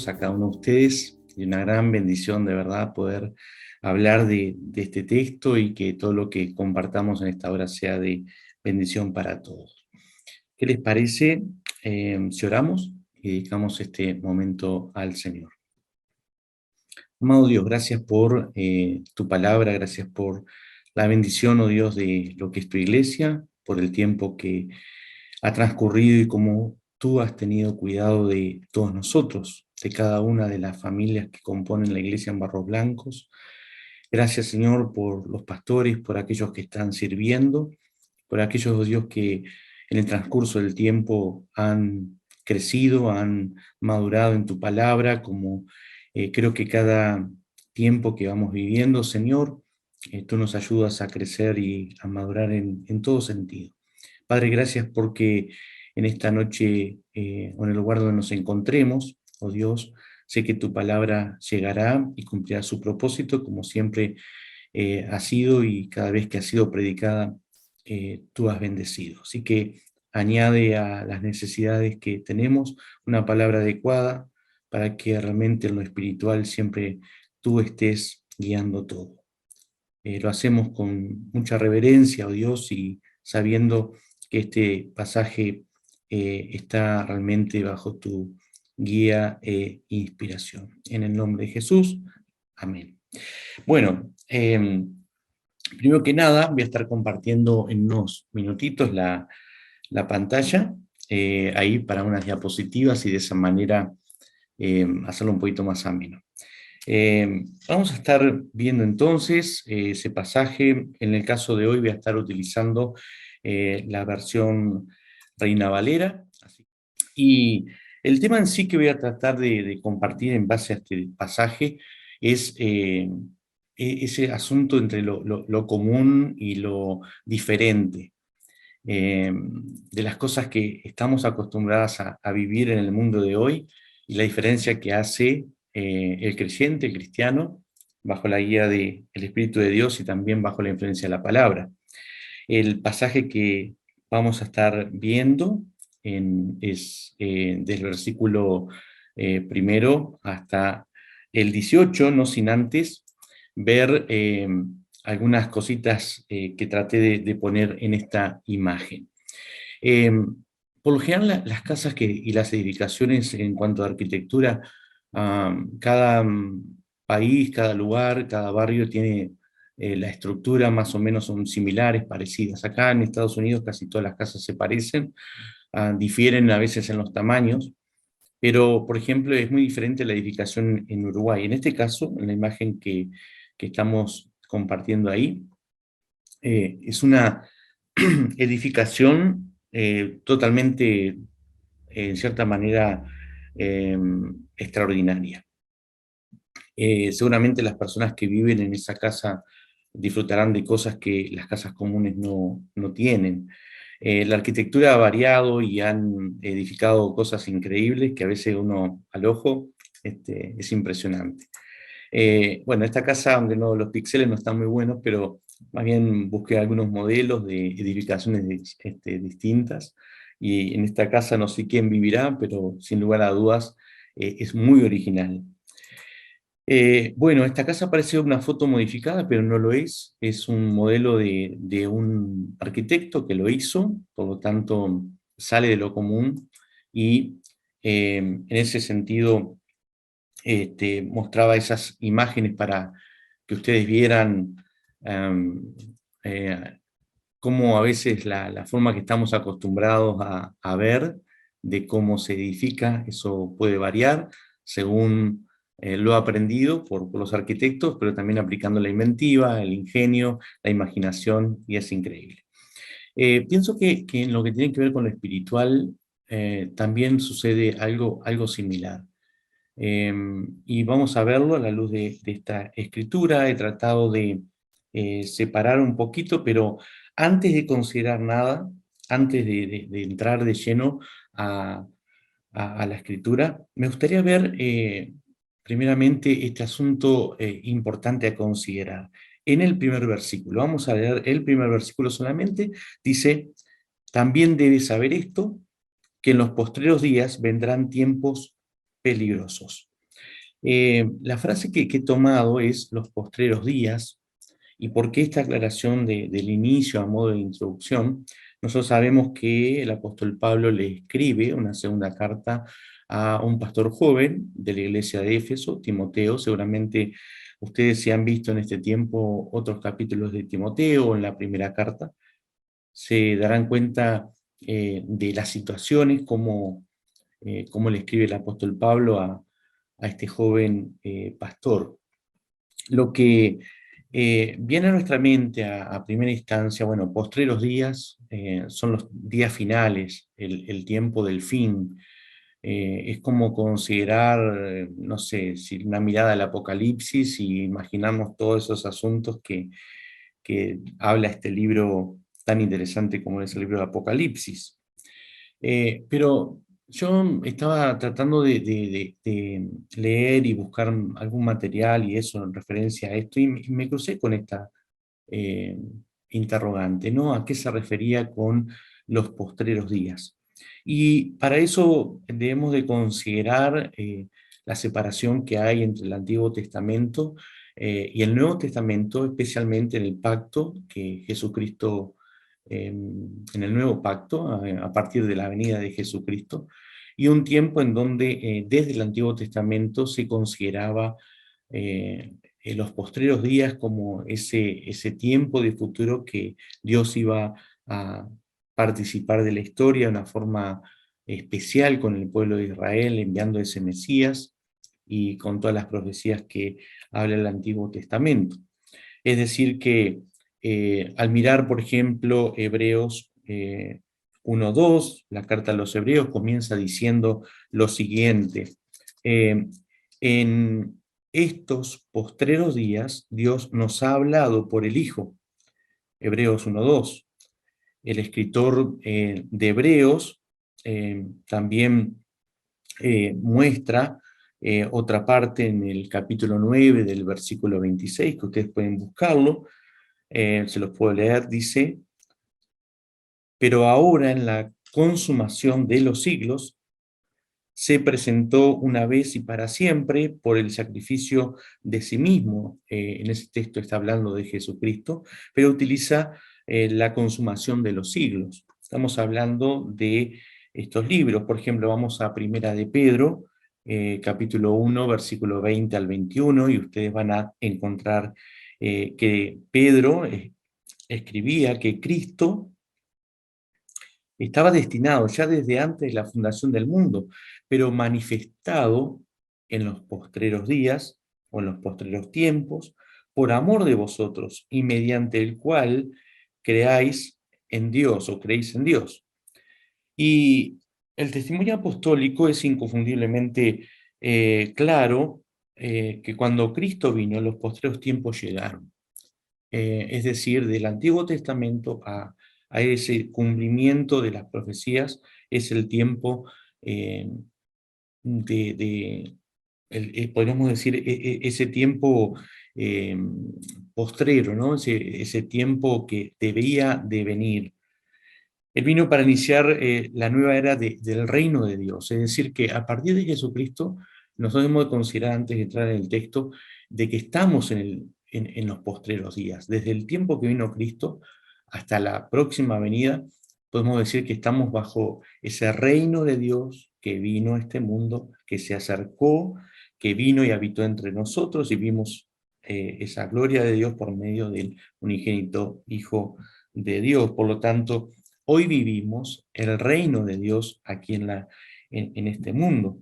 Dios a cada uno de ustedes y una gran bendición de verdad poder hablar de este texto y que todo lo que compartamos en esta hora sea de bendición para todos. ¿Qué les parece si oramos y dedicamos este momento al Señor? Amado Dios, gracias por tu palabra, gracias por la bendición, oh Dios, de lo que es tu iglesia, por el tiempo que ha transcurrido y cómo tú has tenido cuidado de todos nosotros, de cada una de las familias que componen la iglesia en Barros Blancos. Gracias, Señor, por los pastores, por aquellos que están sirviendo, por aquellos, oh Dios, que en el transcurso del tiempo han crecido, han madurado en tu palabra, como creo que cada tiempo que vamos viviendo, Señor, tú nos ayudas a crecer y a madurar en todo sentido. Padre, gracias porque en esta noche o en el lugar donde nos encontremos, oh Dios, sé que tu palabra llegará y cumplirá su propósito, como siempre ha sido y cada vez que ha sido predicada, tú has bendecido. Así que añade a las necesidades que tenemos una palabra adecuada para que realmente en lo espiritual siempre tú estés guiando todo. Lo hacemos con mucha reverencia, oh Dios, y sabiendo que este pasaje está realmente bajo tu guía e inspiración. En el nombre de Jesús, amén. Bueno, primero que nada voy a estar compartiendo en unos minutitos la pantalla, ahí para unas diapositivas y de esa manera hacerlo un poquito más ameno. Vamos a estar viendo entonces ese pasaje. En el caso de hoy voy a estar utilizando la versión Reina Valera. Y el tema en sí que voy a tratar de compartir en base a este pasaje es ese asunto entre lo común y lo diferente. De las cosas que estamos acostumbradas a vivir en el mundo de hoy y la diferencia que hace el creyente, el cristiano, bajo la guía del Espíritu de Dios y también bajo la influencia de la palabra. El pasaje que vamos a estar viendo es del versículo primero hasta el 18, no sin antes ver algunas cositas que traté de poner en esta imagen. Eh, por lo general, las casas y las edificaciones en cuanto a arquitectura, cada país, cada lugar, cada barrio tiene la estructura más o menos son similares, parecidas. Acá en Estados Unidos casi todas las casas se parecen, difieren a veces en los tamaños, pero por ejemplo es muy diferente la edificación en Uruguay. En este caso, en la imagen que estamos compartiendo ahí, es una edificación totalmente, en cierta manera, eh, extraordinaria. Seguramente las personas que viven en esa casa disfrutarán de cosas que las casas comunes no tienen. La arquitectura ha variado y han edificado cosas increíbles que a veces uno al ojo es impresionante. Bueno, esta casa, aunque no, los píxeles no están muy buenos, pero más bien busqué algunos modelos de edificaciones distintas, y en esta casa no sé quién vivirá, pero sin lugar a dudas es muy original. Bueno, esta casa parece una foto modificada, pero no lo es un modelo de un arquitecto que lo hizo, por lo tanto sale de lo común y en ese sentido mostraba esas imágenes para que ustedes vieran eh, cómo a veces la forma que estamos acostumbrados a ver de cómo se edifica, eso puede variar según lo aprendido por los arquitectos, pero también aplicando la inventiva, el ingenio, la imaginación, y es increíble. Pienso que en lo que tiene que ver con lo espiritual también sucede algo similar. Y vamos a verlo a la luz de esta escritura. He tratado de separar un poquito, pero antes de considerar nada, antes de entrar de lleno a, a la escritura, me gustaría ver primeramente este asunto importante a considerar. En el primer versículo, vamos a leer el primer versículo solamente, dice: también debes saber esto, que en los postreros días vendrán tiempos peligrosos. La frase que he tomado es los postreros días. ¿Y por qué esta aclaración del inicio a modo de introducción? Nosotros sabemos que el apóstol Pablo le escribe una segunda carta a un pastor joven de la iglesia de Éfeso, Timoteo. Seguramente ustedes, si han visto en este tiempo otros capítulos de Timoteo en la primera carta, se darán cuenta de las situaciones, cómo le escribe el apóstol Pablo a este joven pastor. Lo que viene a nuestra mente a primera instancia, bueno, postreros días, son los días finales, el tiempo del fin. Es como considerar, no sé, si una mirada al Apocalipsis y imaginamos todos esos asuntos que habla este libro tan interesante como es el libro de Apocalipsis. Pero yo estaba tratando de leer y buscar algún material y eso en referencia a esto, y me crucé con esta eh, interrogante, ¿no? ¿A qué se refería con los postreros días? Y para eso debemos de considerar la separación que hay entre el Antiguo Testamento y el Nuevo Testamento, especialmente en el pacto que Jesucristo, en el Nuevo Pacto, a partir de la venida de Jesucristo, y un tiempo en donde desde el Antiguo Testamento se consideraba los postreros días como ese tiempo de futuro que Dios iba a participar de la historia de una forma especial con el pueblo de Israel, enviando ese Mesías y con todas las profecías que habla el Antiguo Testamento. Es decir, que al mirar, por ejemplo, Hebreos 1:2, la carta a los Hebreos comienza diciendo lo siguiente: eh, en estos postreros días Dios nos ha hablado por el Hijo. Hebreos 1:2. El escritor de Hebreos también muestra otra parte en el capítulo 9 del versículo 26, que ustedes pueden buscarlo, se los puedo leer. Dice: pero ahora, en la consumación de los siglos, se presentó una vez y para siempre por el sacrificio de sí mismo. En ese texto está hablando de Jesucristo, pero utiliza la consumación de los siglos. Estamos hablando de estos libros. Por ejemplo, vamos a Primera de Pedro, capítulo 1, versículo 20 al 21, y ustedes van a encontrar que Pedro escribía que Cristo estaba destinado ya desde antes de la fundación del mundo, pero manifestado en los postreros días o en los postreros tiempos, por amor de vosotros, y mediante el cual creáis en Dios o creéis en Dios. Y el testimonio apostólico es inconfundiblemente claro, que cuando Cristo vino, los postreros tiempos llegaron. Es decir, del Antiguo Testamento a ese cumplimiento de las profecías, es el tiempo eh, podríamos decir, ese tiempo eh, postrero, ¿no? Ese tiempo que debía de venir. Él vino para iniciar la nueva era del reino de Dios, es decir, que a partir de Jesucristo, nosotros debemos de considerar, antes de entrar en el texto, de que estamos en los postreros días. Desde el tiempo que vino Cristo hasta la próxima venida, podemos decir que estamos bajo ese reino de Dios que vino a este mundo, que se acercó, que vino y habitó entre nosotros, y vimos esa gloria de Dios por medio del unigénito Hijo de Dios. Por lo tanto, hoy vivimos el reino de Dios aquí en este mundo.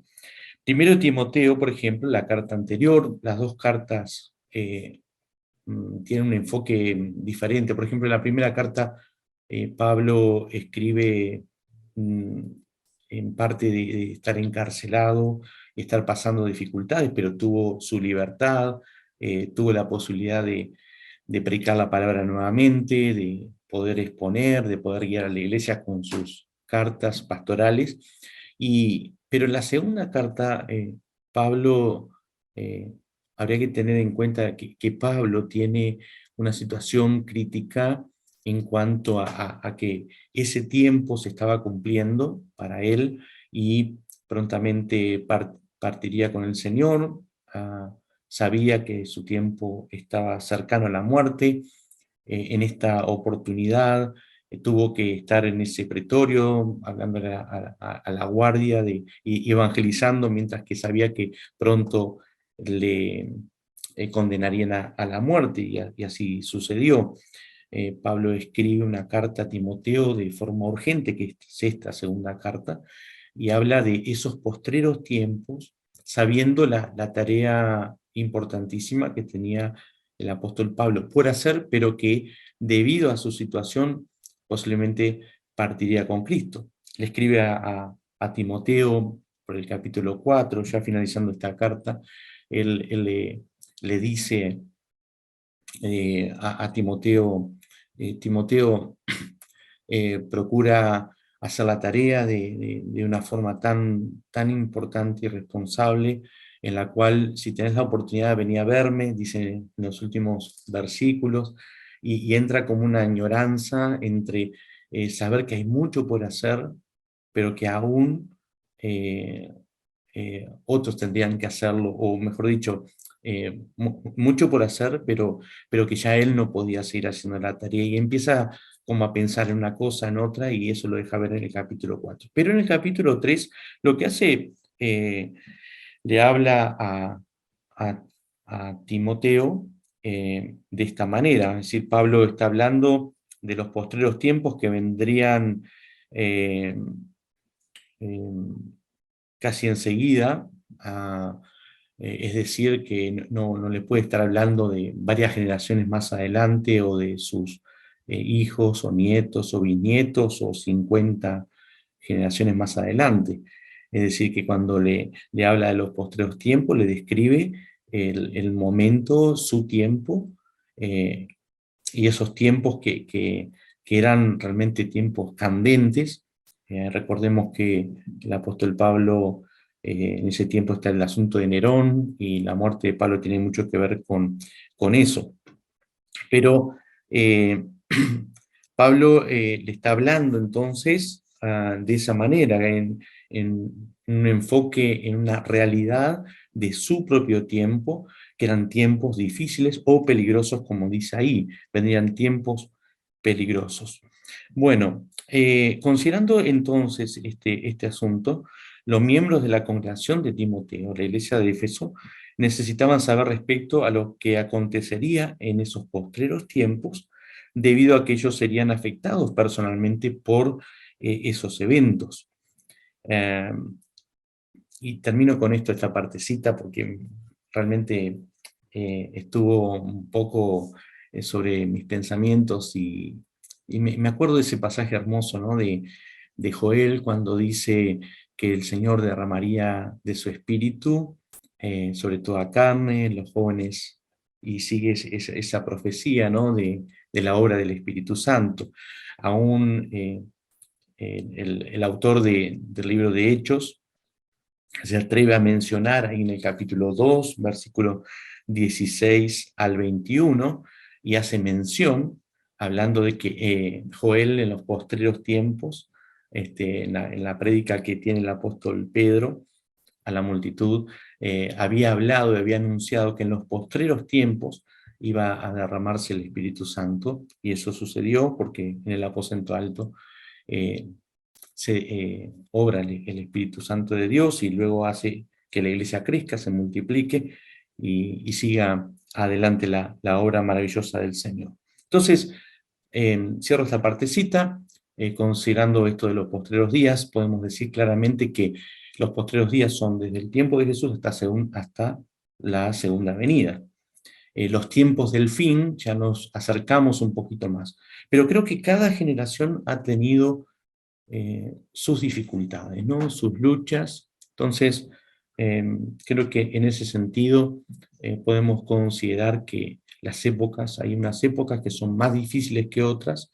Primero Timoteo, por ejemplo, la carta anterior, las dos cartas tienen un enfoque diferente. Por ejemplo, en la primera carta, Pablo escribe mm, en parte de estar encarcelado, estar pasando dificultades, pero tuvo su libertad, tuvo la posibilidad de predicar la palabra nuevamente, de poder exponer, de poder guiar a la iglesia con sus cartas pastorales. Pero en la segunda carta, Pablo, eh, habría que tener en cuenta que Pablo tiene una situación crítica en cuanto a que ese tiempo se estaba cumpliendo para él y prontamente partiría con el Señor. sabía que su tiempo estaba cercano a la muerte. En esta oportunidad tuvo que estar en ese pretorio, hablando a la guardia y evangelizando, mientras que sabía que pronto le condenarían a la muerte, y así sucedió. Pablo escribe una carta a Timoteo de forma urgente, que es esta segunda carta, y habla de esos postreros tiempos, sabiendo la tarea importantísima que tenía el apóstol Pablo por hacer, pero que debido a su situación posiblemente partiría con Cristo. Le escribe a Timoteo por el capítulo 4, ya finalizando esta carta, él le dice a Timoteo, Timoteo, procura hacer la tarea de una forma tan importante y responsable, en la cual, si tenés la oportunidad de venir a verme, dice en los últimos versículos, y entra como una añoranza entre saber que hay mucho por hacer, pero que aún otros tendrían que hacerlo, o mejor dicho, mucho por hacer, pero que ya él no podía seguir haciendo la tarea, y empieza como a pensar en una cosa, en otra, y eso lo deja ver en el capítulo 4. Pero en el capítulo 3 lo que hace, le habla a, a Timoteo de esta manera, es decir, Pablo está hablando de los postreros tiempos que vendrían eh, eh, casi enseguida, es decir, que no le puede estar hablando de varias generaciones más adelante, o de sus hijos o nietos o bisnietos o 50 generaciones más adelante. Es decir, que cuando le habla de los postreros tiempos, le describe el momento, su tiempo, eh, y esos tiempos que eran realmente tiempos candentes. Recordemos que el apóstol Pablo, en ese tiempo está el asunto de Nerón, y la muerte de Pablo tiene mucho que ver con eso. Pero eh, Pablo le está hablando entonces de esa manera, en un enfoque, en una realidad de su propio tiempo, que eran tiempos difíciles o peligrosos, como dice ahí, vendrían tiempos peligrosos. Bueno, considerando entonces este asunto, los miembros de la congregación de Timoteo, la iglesia de Éfeso, necesitaban saber respecto a lo que acontecería en esos postreros tiempos, debido a que ellos serían afectados personalmente por esos eventos. Eh, y termino con esto, esta partecita, porque realmente estuvo un poco sobre mis pensamientos, y me acuerdo de ese pasaje hermoso, ¿no? De Joel, cuando dice que el Señor derramaría de su espíritu sobre toda carne, los jóvenes, y sigue esa profecía, ¿no? De la obra del Espíritu Santo. Aún el autor del libro de Hechos se atreve a mencionar ahí en el capítulo 2, versículo 16 al 21, y hace mención, hablando de que Joel en los postreros tiempos, en la prédica que tiene el apóstol Pedro a la multitud, había hablado y había anunciado que en los postreros tiempos iba a derramarse el Espíritu Santo, y eso sucedió porque en el aposento alto eh, se obra el Espíritu Santo de Dios, y luego hace que la iglesia crezca, se multiplique, y siga adelante la obra maravillosa del Señor. Entonces, cierro esta partecita. Considerando esto de los postreros días, podemos decir claramente que los postreros días son desde el tiempo de Jesús hasta la segunda venida. Los tiempos del fin ya nos acercamos un poquito más, pero creo que cada generación ha tenido sus dificultades, ¿no? Sus luchas. Entonces, creo que en ese sentido podemos considerar que hay unas épocas que son más difíciles que otras,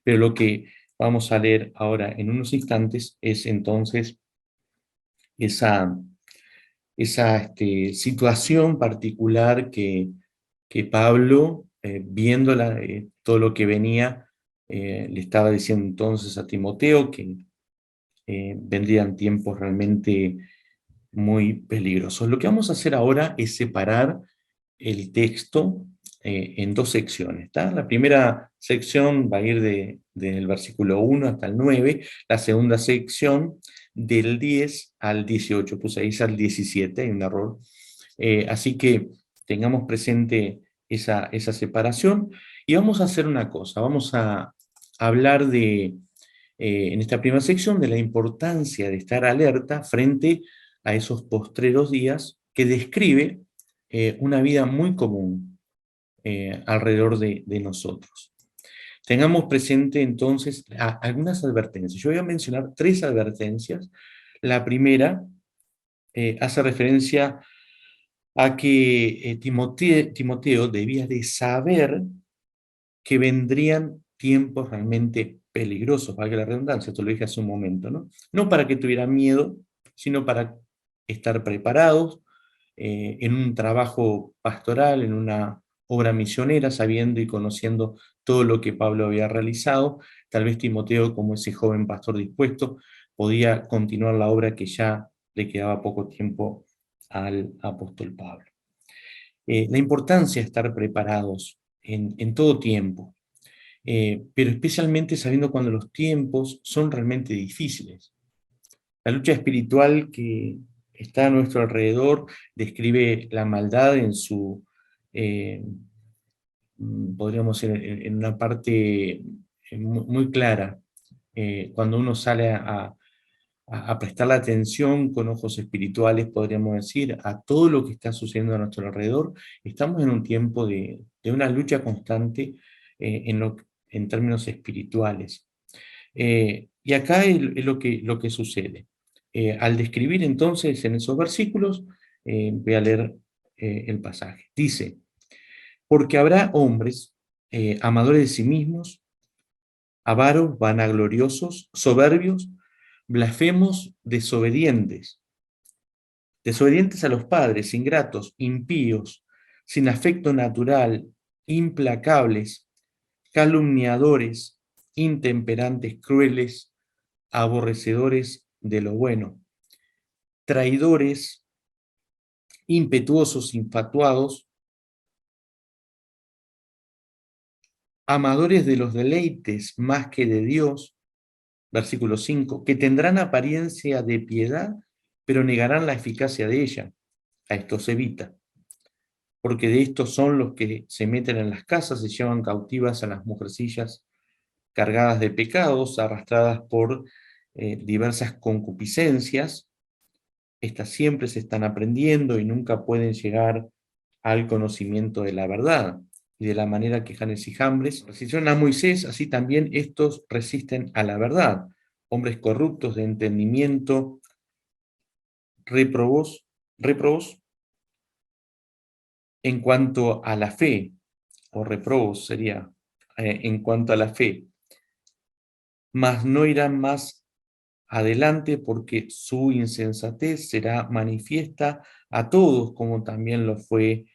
pero lo que vamos a leer ahora en unos instantes es entonces esa, esa situación particular que Pablo, viendo todo lo que venía, le estaba diciendo entonces a Timoteo que vendrían tiempos realmente muy peligrosos. Lo que vamos a hacer ahora es separar el texto en dos secciones. ¿Tá? La primera sección va a ir del versículo 1 hasta el 9, la segunda sección del 10 al 18, puse ahí al 17, hay un error. Así que tengamos presente esa separación y vamos a hacer una cosa, vamos a hablar en esta primera sección de la importancia de estar alerta frente a esos postreros días que describe una vida muy común alrededor de nosotros. Tengamos presente entonces algunas advertencias. Yo voy a mencionar tres advertencias. La primera hace referencia a que Timoteo debía de saber que vendrían tiempos realmente peligrosos, valga la redundancia, esto lo dije hace un momento, ¿no? No para que tuvieran miedo, sino para estar preparados en un trabajo pastoral, en una obra misionera, sabiendo y conociendo todo lo que Pablo había realizado. Tal vez Timoteo, como ese joven pastor dispuesto, podía continuar la obra que ya le quedaba poco tiempo al apóstol Pablo. La importancia de estar preparados en todo tiempo, pero especialmente sabiendo cuando los tiempos son realmente difíciles. La lucha espiritual que está a nuestro alrededor describe la maldad en su, eh, podríamos decir, en una parte muy clara. Cuando uno sale a prestar la atención con ojos espirituales, podríamos decir, a todo lo que está sucediendo a nuestro alrededor, estamos en un tiempo de una lucha constante en términos espirituales. Y acá es lo que sucede. Al describir entonces en esos versículos, voy a leer el pasaje. Dice, porque habrá hombres amadores de sí mismos, avaros, vanagloriosos, soberbios, blasfemos, desobedientes a los padres, ingratos, impíos, sin afecto natural, implacables, calumniadores, intemperantes, crueles, aborrecedores de lo bueno, traidores, impetuosos, infatuados, amadores de los deleites más que de Dios, versículo 5, que tendrán apariencia de piedad, pero negarán la eficacia de ella. A esto se evita, porque de estos son los que se meten en las casas y llevan cautivas a las mujercillas cargadas de pecados, arrastradas por diversas concupiscencias. Estas siempre se están aprendiendo y nunca pueden llegar al conocimiento de la verdad. Y de la manera que Janes y Jambres resistieron a Moisés, así también estos resisten a la verdad. Hombres corruptos de entendimiento, réprobos en cuanto a la fe, o reprobos sería en cuanto a la fe, mas no irán más adelante porque su insensatez será manifiesta a todos, como también lo fue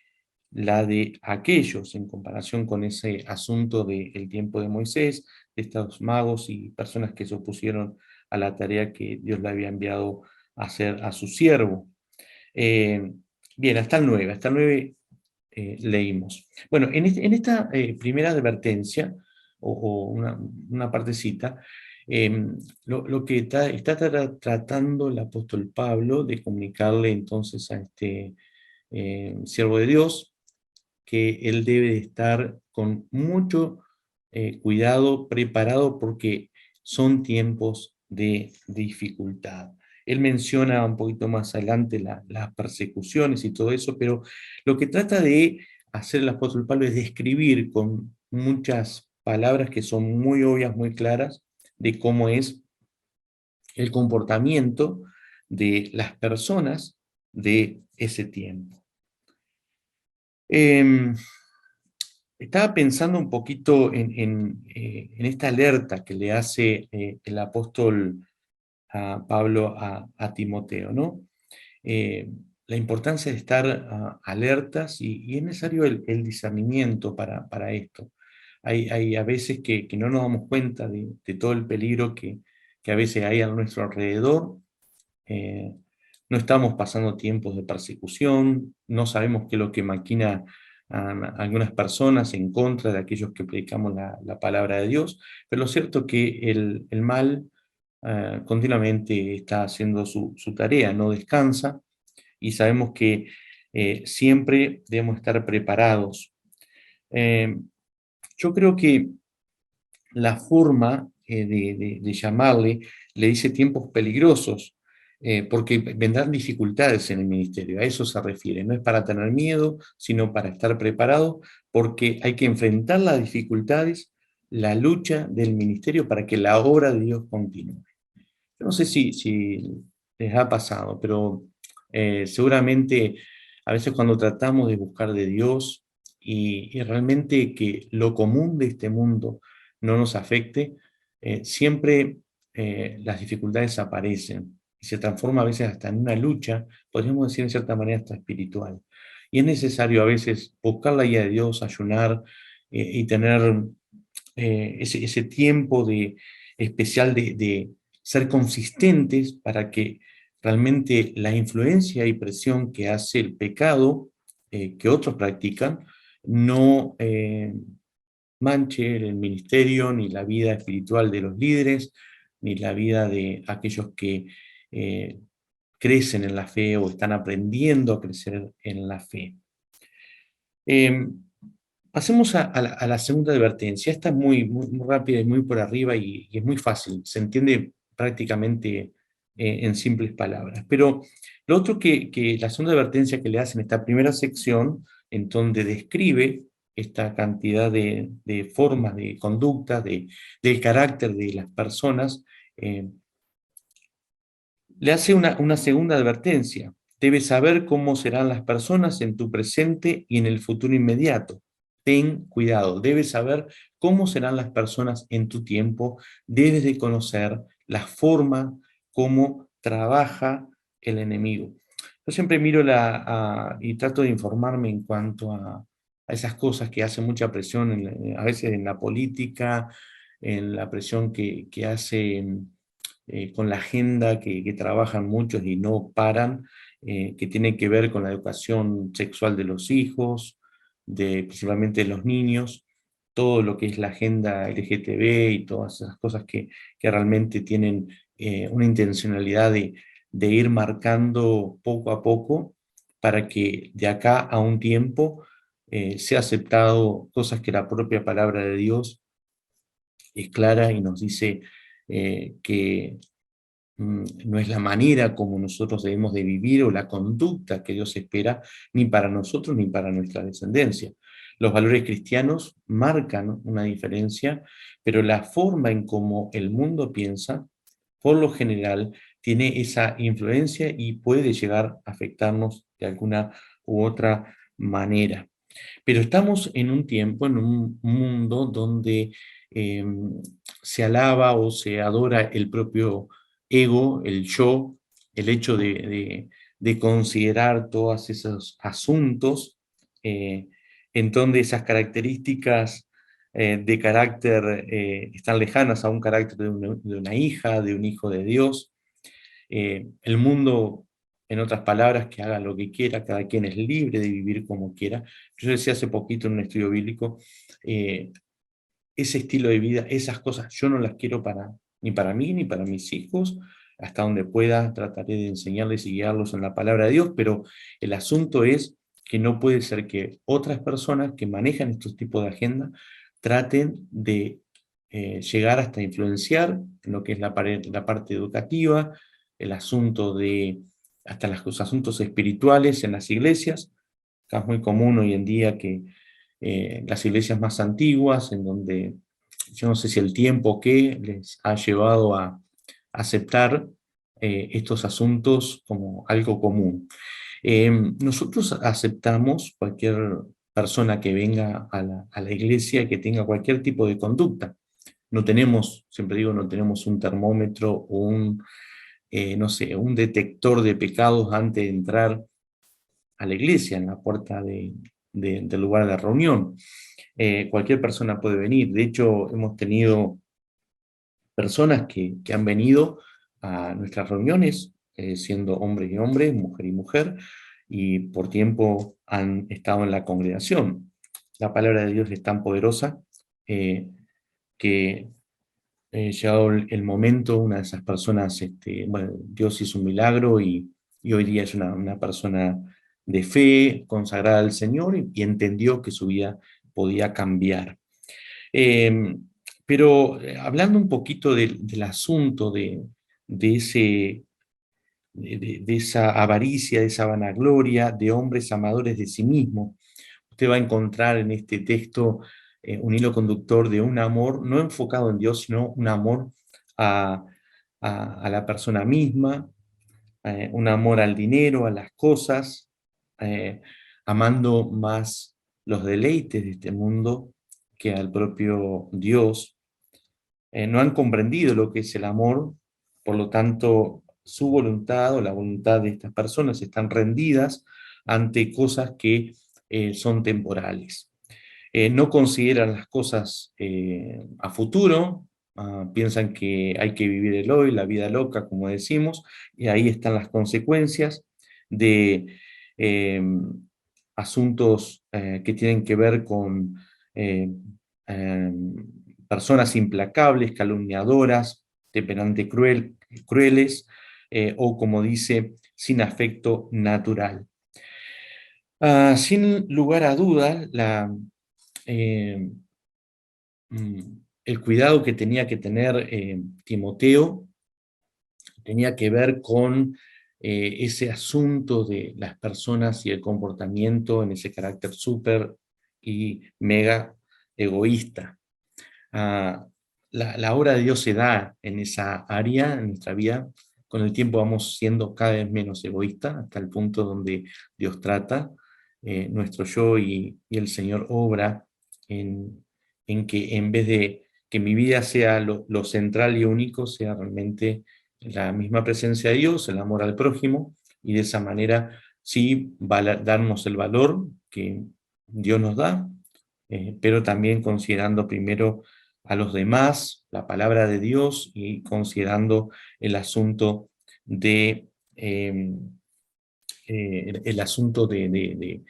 la de aquellos en comparación con ese asunto del tiempo de Moisés, de estos magos y personas que se opusieron a la tarea que Dios le había enviado a hacer a su siervo. Eh, Bien, hasta el 9 leímos. Bueno, en esta primera advertencia, o una partecita, lo que está tratando el apóstol Pablo de comunicarle entonces a este siervo de Dios, que él debe de estar con mucho cuidado, preparado, porque son tiempos de dificultad. Él menciona un poquito más adelante las persecuciones y todo eso, pero lo que trata de hacer el apóstol Pablo es describir con muchas palabras que son muy obvias, muy claras, de cómo es el comportamiento de las personas de ese tiempo. Eh, Estaba pensando un poquito en esta alerta que le hace el apóstol a Pablo a Timoteo, ¿no? Eh, la importancia de estar alertas y es necesario el discernimiento para esto. Hay a veces que no nos damos cuenta de todo el peligro que a veces hay a nuestro alrededor, eh, no estamos pasando tiempos de persecución, no sabemos qué es lo que maquina algunas personas en contra de aquellos que predicamos la palabra de Dios, pero lo cierto es que el mal continuamente está haciendo su tarea, no descansa, y sabemos que siempre debemos estar preparados. Eh, yo creo que la forma de llamarle, le dice tiempos peligrosos, porque vendrán dificultades en el ministerio, a eso se refiere, no es para tener miedo, sino para estar preparado, porque hay que enfrentar las dificultades, la lucha del ministerio para que la obra de Dios continúe. Yo no sé si les ha pasado, pero seguramente a veces cuando tratamos de buscar de Dios y realmente que lo común de este mundo no nos afecte, siempre las dificultades aparecen y se transforma a veces hasta en una lucha, podríamos decir en cierta manera hasta espiritual. Y es necesario a veces buscar la guía de Dios, ayunar y tener ese tiempo especial de ser consistentes para que realmente la influencia y presión que hace el pecado que otros practican no manche el ministerio ni la vida espiritual de los líderes, ni la vida de aquellos que eh, crecen en la fe o están aprendiendo a crecer en la fe. Pasemos a la segunda advertencia. Esta es muy rápida y muy por arriba y es muy fácil. Se entiende prácticamente en simples palabras. Pero lo otro que la segunda advertencia que le hace en esta primera sección, en donde describe esta cantidad de formas de conducta, del carácter de las personas, le hace una segunda advertencia. Debes saber cómo serán las personas en tu presente y en el futuro inmediato. Ten cuidado, debes saber cómo serán las personas en tu tiempo, debes de conocer la forma como trabaja el enemigo. Yo siempre miro y trato de informarme en cuanto a esas cosas que hacen mucha presión, a veces en la política, en la presión que hace con la agenda que trabajan muchos y no paran, que tiene que ver con la educación sexual de los hijos, principalmente de los niños, todo lo que es la agenda LGTB y todas esas cosas que realmente tienen una intencionalidad de ir marcando poco a poco para que de acá a un tiempo sea aceptado cosas que la propia palabra de Dios es clara y nos dice que no es la manera como nosotros debemos de vivir o la conducta que Dios espera, ni para nosotros ni para nuestra descendencia. Los valores cristianos marcan una diferencia, pero la forma en cómo el mundo piensa, por lo general, tiene esa influencia y puede llegar a afectarnos de alguna u otra manera. Pero estamos en un tiempo, en un mundo donde eh, se alaba o se adora el propio ego, el yo, el hecho de considerar todos esos asuntos, eh, en donde esas características de carácter están lejanas a un carácter de una hija, de un hijo de Dios. El mundo, en otras palabras, que haga lo que quiera, cada quien es libre de vivir como quiera. Yo decía hace poquito en un estudio bíblico, eh, ese estilo de vida, esas cosas, yo no las quiero ni para mí, ni para mis hijos, hasta donde pueda trataré de enseñarles y guiarlos en la palabra de Dios, pero el asunto es que no puede ser que otras personas que manejan estos tipos de agenda traten de llegar hasta influenciar en lo que es la parte educativa, el asunto hasta los asuntos espirituales en las iglesias. Acá es muy común hoy en día que las iglesias más antiguas, en donde yo no sé si el tiempo que les ha llevado a aceptar estos asuntos como algo común. Nosotros aceptamos cualquier persona que venga a la iglesia que tenga cualquier tipo de conducta. No tenemos, siempre digo, no tenemos un termómetro o no sé, un detector de pecados antes de entrar a la iglesia, en la puerta del lugar de reunión. Cualquier persona puede venir. De hecho, hemos tenido personas que han venido a nuestras reuniones siendo hombre y hombre, mujer y mujer, y por tiempo han estado en la congregación. La palabra de Dios es tan poderosa que llegado el momento, una de esas personas, bueno, Dios hizo un milagro y hoy día es una persona de fe, consagrada al Señor y entendió que su vida podía cambiar. Eh, pero hablando un poquito del asunto de ese, de esa avaricia, de esa vanagloria, de hombres amadores de sí mismos, usted va a encontrar en este texto un hilo conductor de un amor no enfocado en Dios, sino un amor a, a la persona misma, un amor al dinero, a las cosas, eh, amando más los deleites de este mundo que al propio Dios. No han comprendido lo que es el amor, por lo tanto, su voluntad o la voluntad de estas personas están rendidas ante cosas que son temporales. No consideran las cosas a futuro, piensan que hay que vivir el hoy, la vida loca, como decimos, y ahí están las consecuencias de eh, asuntos que tienen que ver con eh, eh, personas implacables, calumniadoras, crueles, o como dice, sin afecto natural. Sin lugar a duda, eh, el cuidado que tenía que tener Timoteo tenía que ver con ese asunto de las personas y el comportamiento en ese carácter súper y mega egoísta. Ah, la obra de Dios se da en esa área, en nuestra vida. Con el tiempo vamos siendo cada vez menos egoístas, hasta el punto donde Dios trata nuestro yo y el Señor obra en que en vez de que mi vida sea lo central y único, sea realmente la misma presencia de Dios, el amor al prójimo, y de esa manera sí darnos el valor que Dios nos da, pero también considerando primero a los demás, la palabra de Dios y considerando el asunto de el asunto de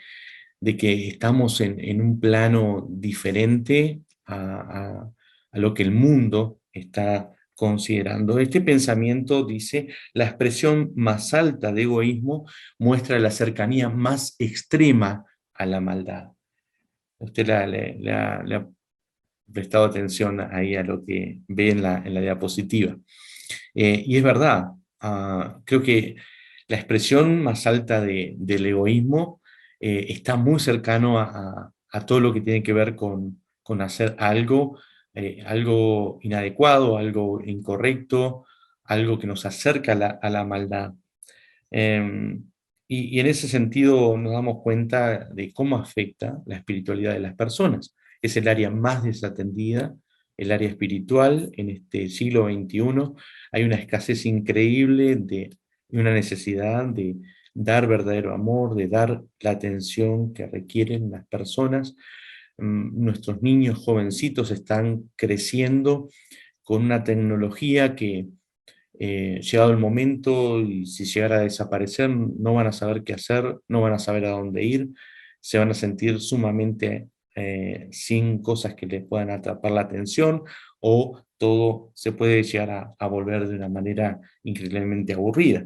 que estamos en un plano diferente a lo que el mundo está considerando. Este pensamiento dice, la expresión más alta de egoísmo muestra la cercanía más extrema a la maldad. Usted le ha prestado atención ahí a lo que ve en la diapositiva. Y es verdad, creo que la expresión más alta del egoísmo está muy cercano a todo lo que tiene que ver con hacer algo, algo inadecuado, algo incorrecto, algo que nos acerca a la maldad. Eh, y en ese sentido nos damos cuenta de cómo afecta la espiritualidad de las personas. Es el área más desatendida, el área espiritual en este siglo XXI. Hay una escasez increíble y una necesidad de dar verdadero amor, de dar la atención que requieren las personas. Nuestros niños jovencitos están creciendo con una tecnología que llegado el momento y si llegara a desaparecer, no van a saber qué hacer, no van a saber a dónde ir, se van a sentir sumamente sin cosas que les puedan atrapar la atención o todo se puede llegar a volver de una manera increíblemente aburrida.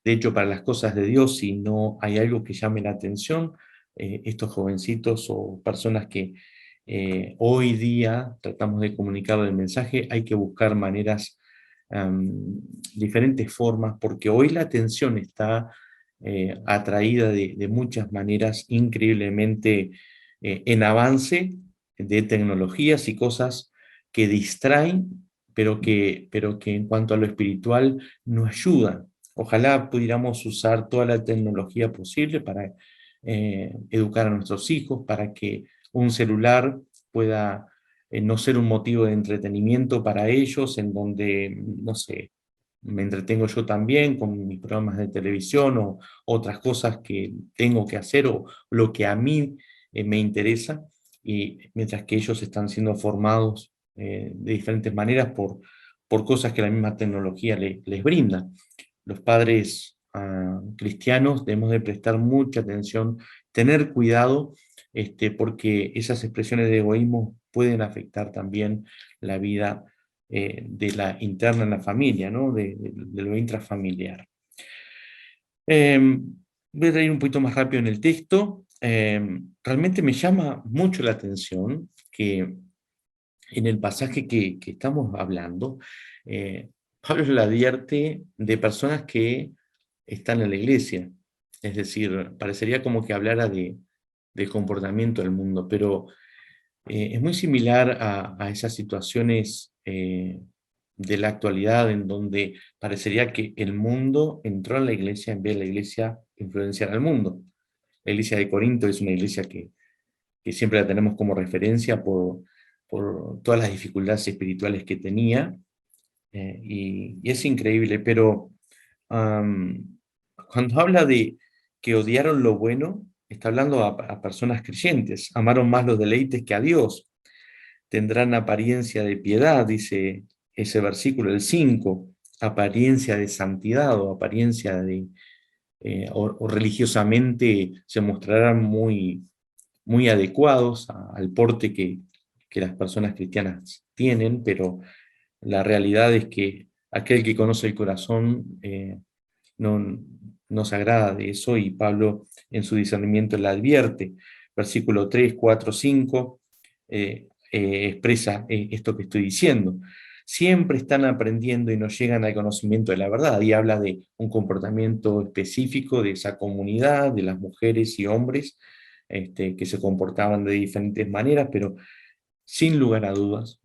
De hecho, para las cosas de Dios, si no hay algo que llame la atención, estos jovencitos o personas que hoy día tratamos de comunicar el mensaje, hay que buscar maneras diferentes formas, porque hoy la atención está atraída de muchas maneras increíblemente en avance de tecnologías y cosas que distraen, pero que en cuanto a lo espiritual no ayudan. Ojalá pudiéramos usar toda la tecnología posible para educar a nuestros hijos, para que un celular pueda no ser un motivo de entretenimiento para ellos, en donde, no sé, me entretengo yo también con mis programas de televisión o otras cosas que tengo que hacer o lo que a mí me interesa, y mientras que ellos están siendo formados de diferentes maneras por cosas que la misma tecnología les brinda. los padres cristianos debemos de prestar mucha atención, tener cuidado, porque esas expresiones de egoísmo pueden afectar también la vida de la interna en la familia, ¿no? De lo intrafamiliar. Voy a ir un poquito más rápido en el texto. Realmente me llama mucho la atención que en el pasaje que estamos hablando, Pablo le advierte de personas que están en la iglesia. Es decir, parecería como que hablara del comportamiento del mundo, pero es muy similar a esas situaciones de la actualidad en donde parecería que el mundo entró en la iglesia en vez de la iglesia influenciar al mundo. La iglesia de Corinto es una iglesia que siempre la tenemos como referencia por todas las dificultades espirituales que tenía, y es increíble, pero cuando habla de que odiaron lo bueno, está hablando a personas creyentes, amaron más los deleites que a Dios, tendrán apariencia de piedad, dice ese versículo, el 5, apariencia de santidad o apariencia de, o religiosamente se mostrarán muy adecuados al porte que las personas cristianas tienen, pero la realidad es que aquel que conoce el corazón no, no se agrada de eso, y Pablo en su discernimiento la advierte. Versículo 3, 4, 5 expresa esto que estoy diciendo. Siempre están aprendiendo y no llegan al conocimiento de la verdad, y habla de un comportamiento específico de esa comunidad, de las mujeres y hombres que se comportaban de diferentes maneras, pero sin lugar a dudas,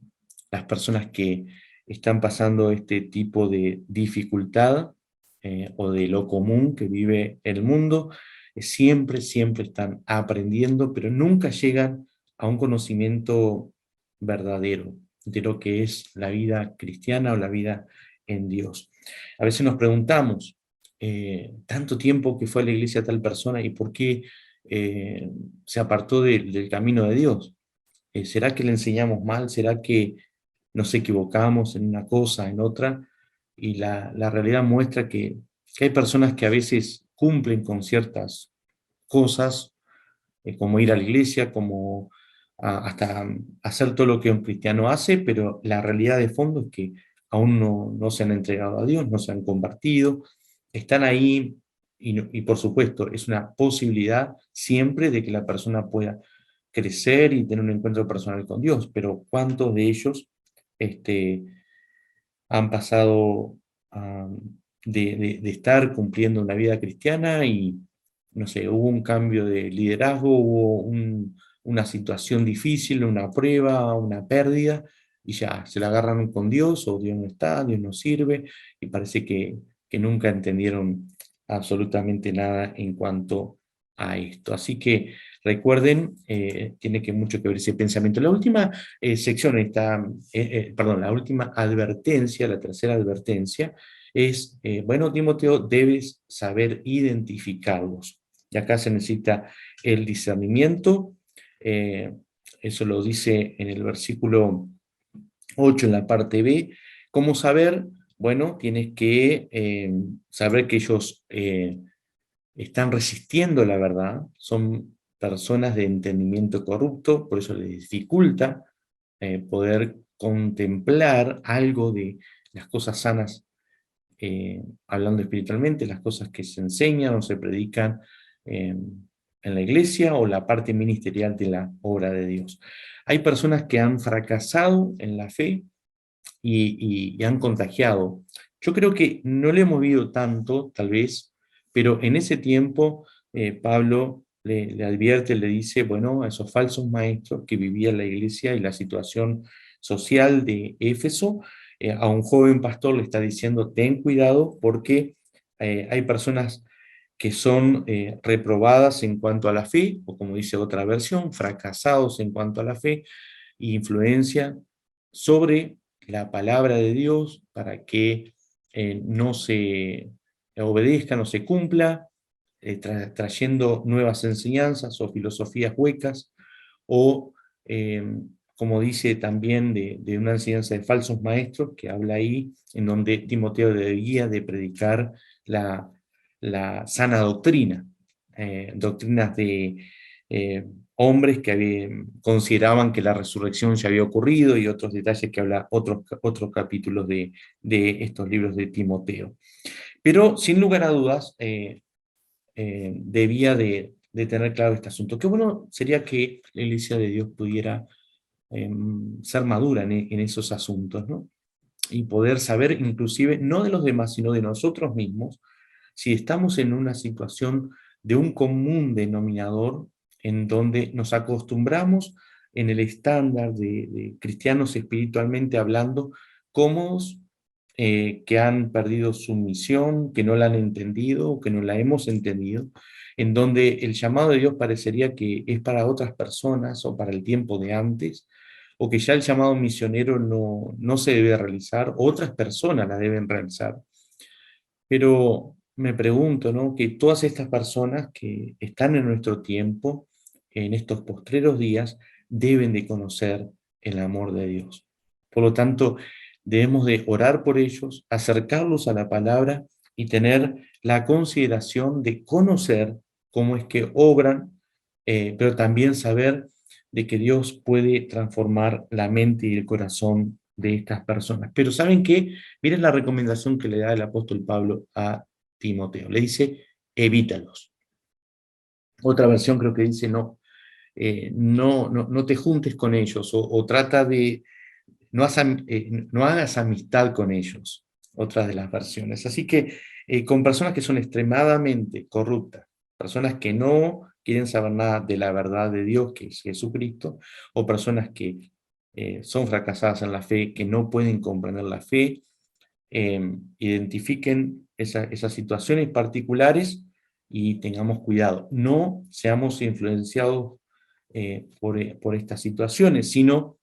las personas que están pasando este tipo de dificultad o de lo común que vive el mundo, siempre están aprendiendo, pero nunca llegan a un conocimiento verdadero de lo que es la vida cristiana o la vida en Dios. A veces nos preguntamos, tanto tiempo que fue a la iglesia tal persona y por qué se apartó del camino de Dios. ¿Será que le enseñamos mal? ¿Será que nos equivocamos en una cosa, en otra? Y la realidad muestra que hay personas que a veces cumplen con ciertas cosas, como ir a la iglesia, como hasta hacer todo lo que un cristiano hace, pero la realidad de fondo es que aún no se han entregado a Dios, no se han convertido, están ahí, y por supuesto es una posibilidad siempre de que la persona pueda crecer y tener un encuentro personal con Dios, pero ¿cuántos de ellos este, han pasado de estar cumpliendo una vida cristiana y, no sé, hubo un cambio de liderazgo, hubo una situación difícil, una prueba, una pérdida, y ya se la agarran con Dios, o Dios no está, Dios no sirve, y parece que nunca entendieron absolutamente nada en cuanto a esto. Así que recuerden, tiene que mucho que ver ese pensamiento. La última sección, perdón, la última advertencia, la tercera advertencia, es, bueno, Timoteo, debes saber identificarlos. Y acá se necesita el discernimiento. eh, Eso lo dice en el versículo 8 en la parte B. ¿Cómo saber? Bueno, tienes que saber que ellos están resistiendo la verdad, son personas de entendimiento corrupto, por eso les dificulta poder contemplar algo de las cosas sanas, hablando espiritualmente, las cosas que se enseñan o se predican en la iglesia o la parte ministerial de la obra de Dios. Hay personas que han fracasado en la fe y han contagiado. Yo creo que no le hemos visto tanto, tal vez, pero en ese tiempo Pablo le advierte, le dice, bueno, a esos falsos maestros que vivían la iglesia y la situación social de Éfeso, a un joven pastor le está diciendo, ten cuidado porque hay personas que son reprobadas en cuanto a la fe, o como dice otra versión, fracasados en cuanto a la fe, e influencia sobre la palabra de Dios para que no se obedezca, no se cumpla, trayendo nuevas enseñanzas o filosofías huecas, o eh, como dice también de una enseñanza de falsos maestros, que habla ahí, en donde Timoteo debía de predicar la, la sana doctrina, doctrinas de hombres que consideraban que la resurrección ya había ocurrido y otros detalles que habla otros capítulos de estos libros de Timoteo. Pero sin lugar a dudas, debía de tener claro este asunto. Qué bueno sería que la Iglesia de Dios pudiera ser madura en esos asuntos, ¿no? Y poder saber inclusive, no de los demás, sino de nosotros mismos, si estamos en una situación de un común denominador en donde nos acostumbramos en el estándar de cristianos espiritualmente hablando, cómodos, que han perdido su misión, que no la han entendido o que no la hemos entendido, en donde el llamado de Dios parecería que es para otras personas o para el tiempo de antes, o que ya el llamado misionero no se debe realizar, otras personas la deben realizar. Pero me pregunto, ¿no? Que todas estas personas que están en nuestro tiempo, en estos postreros días, deben de conocer el amor de Dios. Por lo tanto, debemos de orar por ellos, acercarlos a la palabra y tener la consideración de conocer cómo es que obran, pero también saber de que Dios puede transformar la mente y el corazón de estas personas. Pero ¿saben qué? Miren la recomendación que le da el apóstol Pablo a Timoteo. Le dice, evítalos. Otra versión creo que dice, no te juntes con ellos o trata de, no hagas amistad con ellos. Otra de las versiones. Así que con personas que son extremadamente corruptas, personas que no quieren saber nada de la verdad de Dios, que es Jesucristo, o personas que son fracasadas en la fe, que no pueden comprender la fe, identifiquen esas situaciones particulares y tengamos cuidado. No seamos influenciados por estas situaciones, sino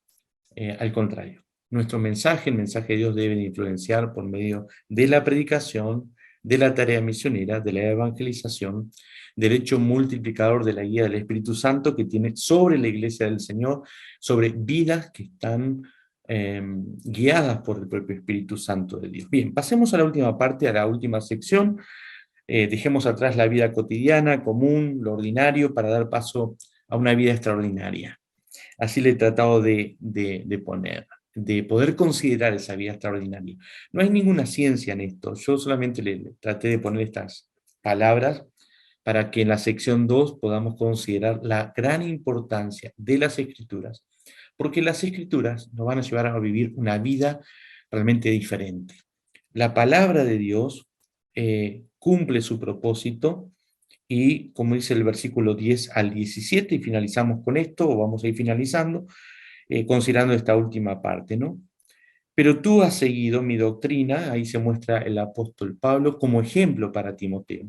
al contrario. Nuestro mensaje, el mensaje de Dios debe de influenciar por medio de la predicación, de la tarea misionera, de la evangelización, del hecho multiplicador de la guía del Espíritu Santo que tiene sobre la iglesia del Señor, sobre vidas que están guiadas por el propio Espíritu Santo de Dios. Bien, pasemos a la última parte, a la última sección. Dejemos atrás la vida cotidiana, común, lo ordinario, para dar paso a una vida extraordinaria. Así le he tratado de poner, de poder considerar esa vida extraordinaria. No hay ninguna ciencia en esto, yo solamente le traté de poner estas palabras para que en la sección 2 podamos considerar la gran importancia de las Escrituras, porque las Escrituras nos van a llevar a vivir una vida realmente diferente. La palabra de Dios cumple su propósito y, como dice el versículo 10 al 17, y finalizamos con esto, o vamos a ir finalizando, considerando esta última parte, ¿no? Pero tú has seguido mi doctrina, ahí se muestra el apóstol Pablo como ejemplo para Timoteo.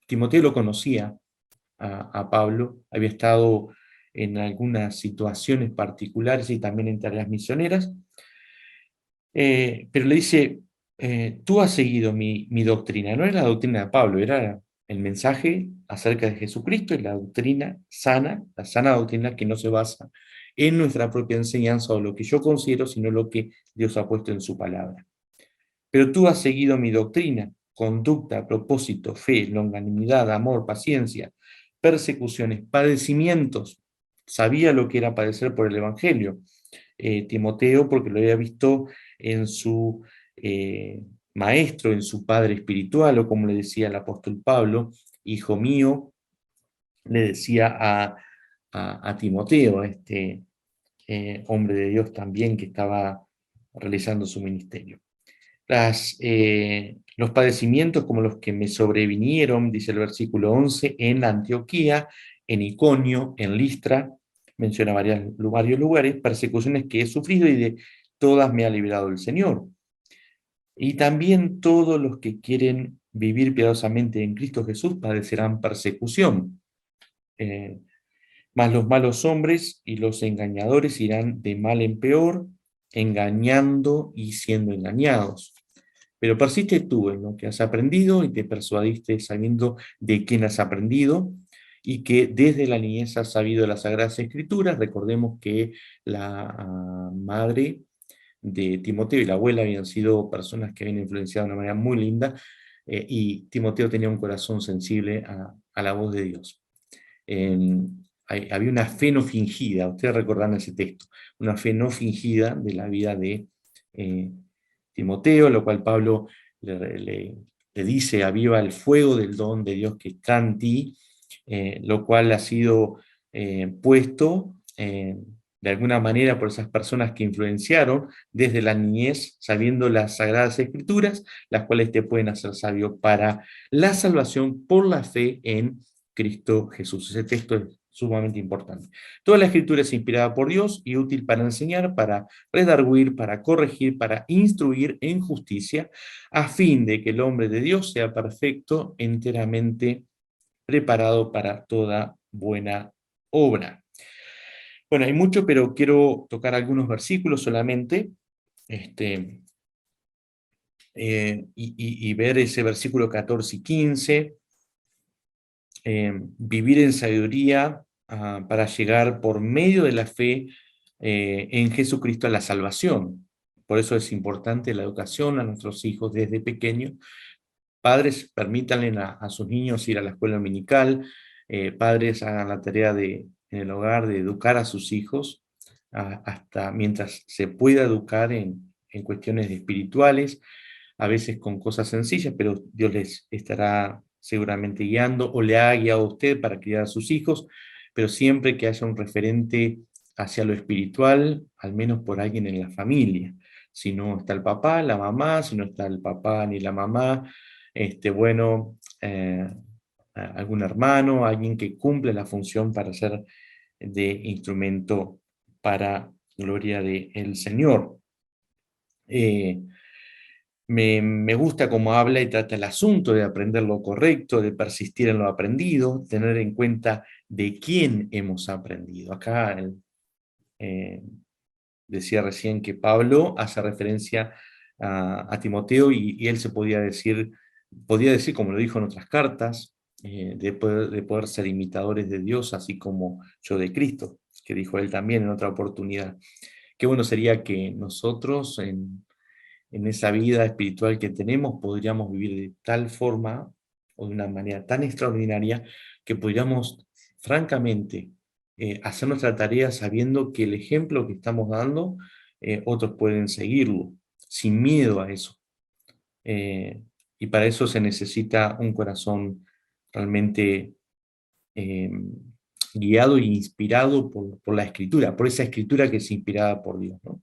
Timoteo lo conocía a Pablo, había estado en algunas situaciones particulares y también en tareas misioneras, pero le dice, tú has seguido mi doctrina. No era la doctrina de Pablo, era el mensaje acerca de Jesucristo y la doctrina sana, la sana doctrina que no se basa en nuestra propia enseñanza o lo que yo considero, sino lo que Dios ha puesto en su palabra. Pero tú has seguido mi doctrina, conducta, propósito, fe, longanimidad, amor, paciencia, persecuciones, padecimientos. Sabía lo que era padecer por el Evangelio. Timoteo, porque lo había visto en su maestro, en su padre espiritual, o como le decía el apóstol Pablo, hijo mío, le decía a Timoteo, a este hombre de Dios también que estaba realizando su ministerio. Los padecimientos como los que me sobrevinieron, dice el versículo 11, en Antioquía, en Iconio, en Listra, menciona varios lugares, persecuciones que he sufrido y de todas me ha librado el Señor. Y también todos los que quieren vivir piadosamente en Cristo Jesús padecerán persecución. Mas los malos hombres y los engañadores irán de mal en peor, engañando y siendo engañados. Pero persiste tú en lo que has aprendido y te persuadiste sabiendo de quién has aprendido y que desde la niñez has sabido las Sagradas Escrituras. Recordemos que la madre de Timoteo y la abuela habían sido personas que habían influenciado de una manera muy linda, y Timoteo tenía un corazón sensible a la voz de Dios. Había una fe no fingida, ustedes recordarán ese texto, una fe no fingida de la vida de eh, Timoteo, lo cual Pablo le dice: aviva el fuego del don de Dios que está en ti, lo cual ha sido puesto de alguna manera por esas personas que influenciaron desde la niñez, sabiendo las sagradas escrituras, las cuales te pueden hacer sabio para la salvación por la fe en Cristo Jesús. Ese texto es sumamente importante. Toda la escritura es inspirada por Dios y útil para enseñar, para redarguir, para corregir, para instruir en justicia, a fin de que el hombre de Dios sea perfecto, enteramente preparado para toda buena obra. Bueno, hay mucho, pero quiero tocar algunos versículos solamente, y ver ese versículo 14 y 15. Vivir en sabiduría para llegar por medio de la fe en Jesucristo a la salvación. Por eso es importante la educación a nuestros hijos desde pequeños. Padres, permítanle a sus niños ir a la escuela dominical. Padres, hagan la tarea en el hogar de educar a sus hijos, hasta mientras se pueda educar en cuestiones espirituales, a veces con cosas sencillas, pero Dios les estará seguramente guiando, o le ha guiado a usted para criar a sus hijos, pero siempre que haya un referente hacia lo espiritual, al menos por alguien en la familia. Si no está el papá, la mamá; si no está el papá ni la mamá, bueno, algún hermano, alguien que cumple la función para ser de instrumento para gloria del Señor. Me gusta cómo habla y trata el asunto de aprender lo correcto, de persistir en lo aprendido, tener en cuenta de quién hemos aprendido. Acá eh, decía recién que Pablo hace referencia a Timoteo, y él se podía decir, como lo dijo en otras cartas, de poder ser imitadores de Dios, así como yo de Cristo, que dijo él también en otra oportunidad. Qué bueno sería que nosotros en esa vida espiritual que tenemos podríamos vivir de tal forma o de una manera tan extraordinaria que podríamos francamente hacer nuestra tarea sabiendo que el ejemplo que estamos dando, otros pueden seguirlo, sin miedo a eso. Eh, y para eso se necesita un corazón realmente eh, guiado e inspirado por la Escritura, por esa Escritura que es inspirada por Dios, ¿no?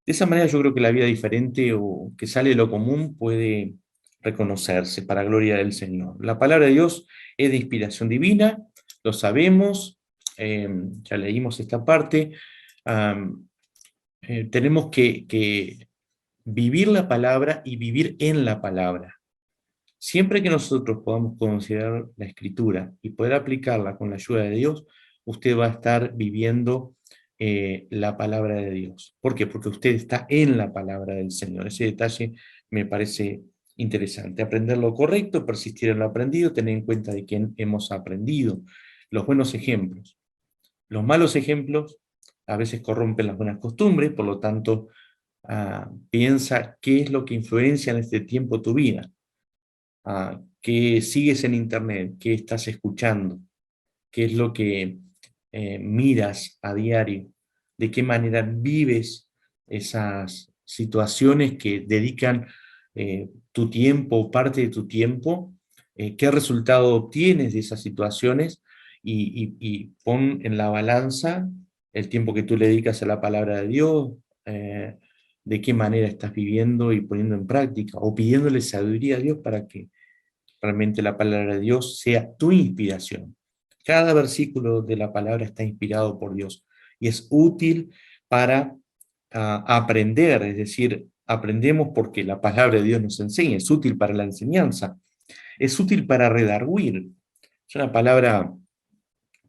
De esa manera yo creo que la vida diferente o que sale de lo común puede reconocerse para gloria del Señor. La palabra de Dios es de inspiración divina, lo sabemos, ya leímos esta parte. am, Tenemos que vivir la palabra y vivir en la palabra. Siempre que nosotros podamos considerar la Escritura y poder aplicarla con la ayuda de Dios, usted va a estar viviendo la palabra de Dios. ¿Por qué? Porque usted está en la palabra del Señor. Ese detalle me parece interesante. Aprender lo correcto, persistir en lo aprendido, tener en cuenta de quién hemos aprendido. Los buenos ejemplos. Los malos ejemplos a veces corrompen las buenas costumbres, por lo tanto, piensa qué es lo que influencia en este tiempo tu vida. ¿Qué sigues en internet? ¿Qué estás escuchando? ¿Qué es lo que miras a diario? ¿De qué manera vives esas situaciones que dedican tu tiempo o parte de tu tiempo? ¿Qué resultado obtienes de esas situaciones? Y pon en la balanza el tiempo que tú le dedicas a la palabra de Dios, de qué manera estás viviendo y poniendo en práctica, o pidiéndole sabiduría a Dios para que realmente la palabra de Dios sea tu inspiración. Cada versículo de la palabra está inspirado por Dios y es útil para aprender, es decir, aprendemos porque la palabra de Dios nos enseña, es útil para la enseñanza, es útil para redarguir. Es una palabra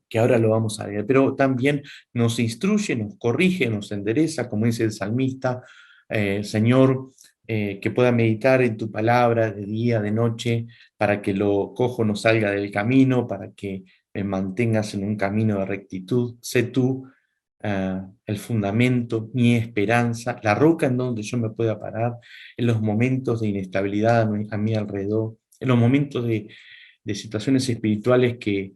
que ahora lo vamos a ver, pero también nos instruye, nos corrige, nos endereza, como dice el salmista: Señor, que pueda meditar en tu palabra de día, de noche, para que lo cojo no salga del camino, para que me mantengas en un camino de rectitud. Sé tú el fundamento, mi esperanza, la roca en donde yo me pueda parar en los momentos de inestabilidad a mi alrededor, en los momentos de situaciones espirituales que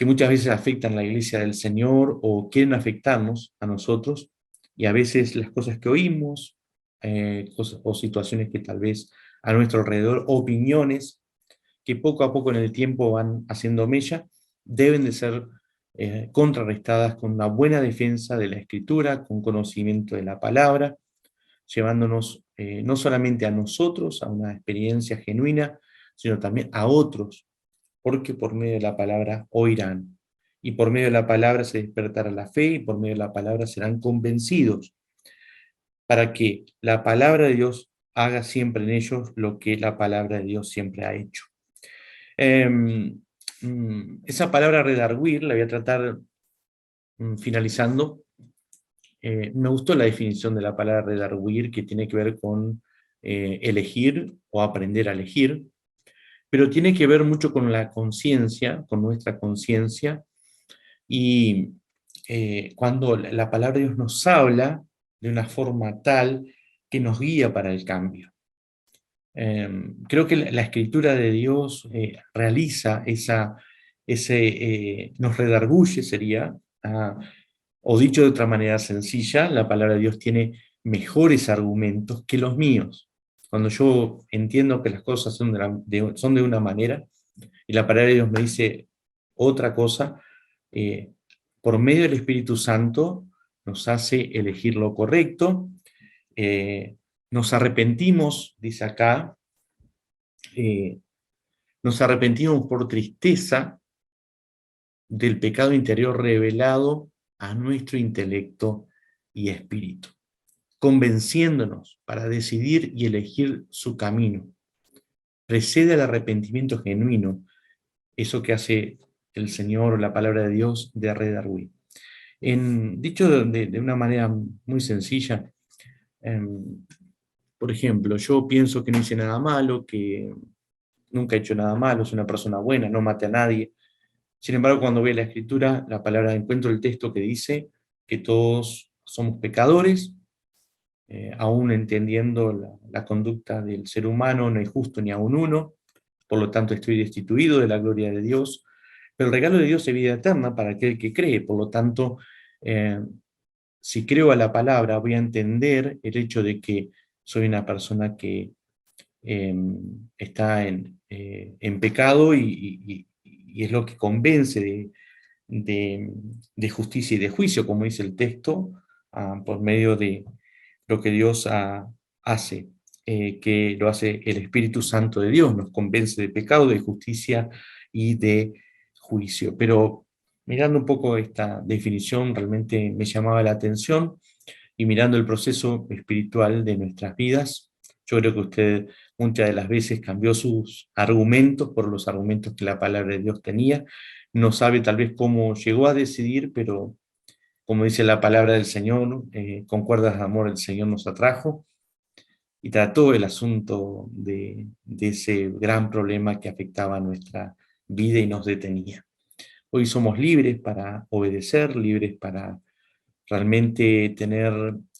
muchas veces afectan a la iglesia del Señor o quieren afectarnos a nosotros, y a veces las cosas que oímos, o situaciones que tal vez a nuestro alrededor, opiniones que poco a poco en el tiempo van haciendo mella, deben de ser contrarrestadas con una buena defensa de la Escritura, con conocimiento de la palabra, llevándonos no solamente a nosotros a una experiencia genuina, sino también a otros, porque por medio de la palabra oirán, y por medio de la palabra se despertará la fe, y por medio de la palabra serán convencidos, para que la palabra de Dios haga siempre en ellos lo que la palabra de Dios siempre ha hecho. Esa palabra redarguir la voy a tratar finalizando. Me gustó la definición de la palabra redarguir, que tiene que ver con elegir o aprender a elegir, pero tiene que ver mucho con la conciencia, con nuestra conciencia, y cuando la palabra de Dios nos habla de una forma tal que nos guía para el cambio. Creo que la escritura de Dios realiza nos redarguye, sería, o dicho de otra manera sencilla, la palabra de Dios tiene mejores argumentos que los míos. Cuando yo entiendo que las cosas son de una manera y la palabra de Dios me dice otra cosa, eh, por medio del Espíritu Santo nos hace elegir lo correcto, eh, nos arrepentimos, dice acá, eh, nos arrepentimos por tristeza del pecado interior revelado a nuestro intelecto y espíritu, convenciéndonos para decidir y elegir su camino. Precede al arrepentimiento genuino, eso que hace el Señor o la palabra de Dios de redarguir. Dicho de una manera muy sencilla, por ejemplo, yo pienso que no hice nada malo, que nunca he hecho nada malo, soy una persona buena, no maté a nadie. Sin embargo, cuando veo la escritura, la palabra, encuentro el texto que dice que todos somos pecadores, aún entendiendo la conducta del ser humano, no hay justo ni aún uno, por lo tanto estoy destituido de la gloria de Dios, pero el regalo de Dios es vida eterna para aquel que cree, por lo tanto, eh, si creo a la palabra, voy a entender el hecho de que soy una persona que está en pecado, y es lo que convence de justicia y de juicio, como dice el texto, por medio de lo que Dios hace, que lo hace el Espíritu Santo de Dios, nos convence de pecado, de justicia y de juicio. Pero mirando un poco esta definición, realmente me llamaba la atención, y mirando el proceso espiritual de nuestras vidas, yo creo que usted muchas de las veces cambió sus argumentos por los argumentos que la palabra de Dios tenía. No sabe tal vez cómo llegó a decidir, pero como dice la palabra del Señor, con cuerdas de amor el Señor nos atrajo, y trató el asunto de ese gran problema que afectaba a nuestra vida y nos detenía. Hoy somos libres para obedecer, libres para realmente tener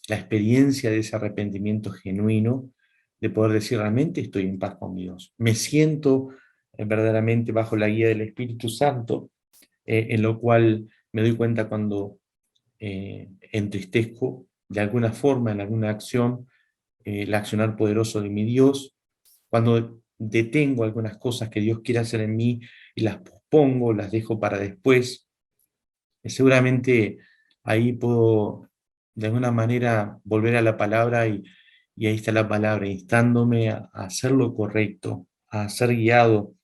la experiencia de ese arrepentimiento genuino, de poder decir realmente estoy en paz con Dios. Me siento verdaderamente bajo la guía del Espíritu Santo, en lo cual me doy cuenta cuando entristezco de alguna forma, en alguna acción, el accionar poderoso de mi Dios, cuando detengo algunas cosas que Dios quiere hacer en mí y las pospongo, las dejo para después. Seguramente ahí puedo de alguna manera volver a la palabra, y ahí está la palabra instándome a hacer lo correcto, a ser guiado.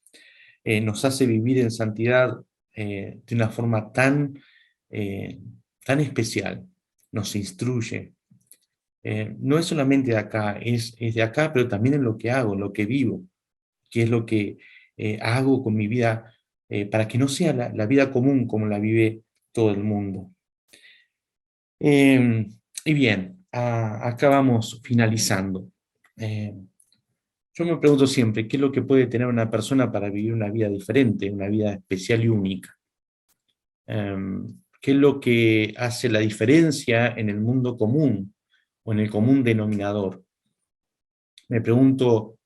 Nos hace vivir en santidad de una forma eh, tan especial, nos instruye. No es solamente de acá, es de acá, pero también en lo que hago, en lo que vivo, que es lo que hago con mi vida, para que no sea la vida común como la vive todo el mundo. Y bien, acá vamos finalizando. Eh, yo me pregunto siempre, ¿qué es lo que puede tener una persona para vivir una vida diferente, una vida especial y única? ¿Qué ¿Qué es lo que hace la diferencia en el mundo común o en el común denominador? Me pregunto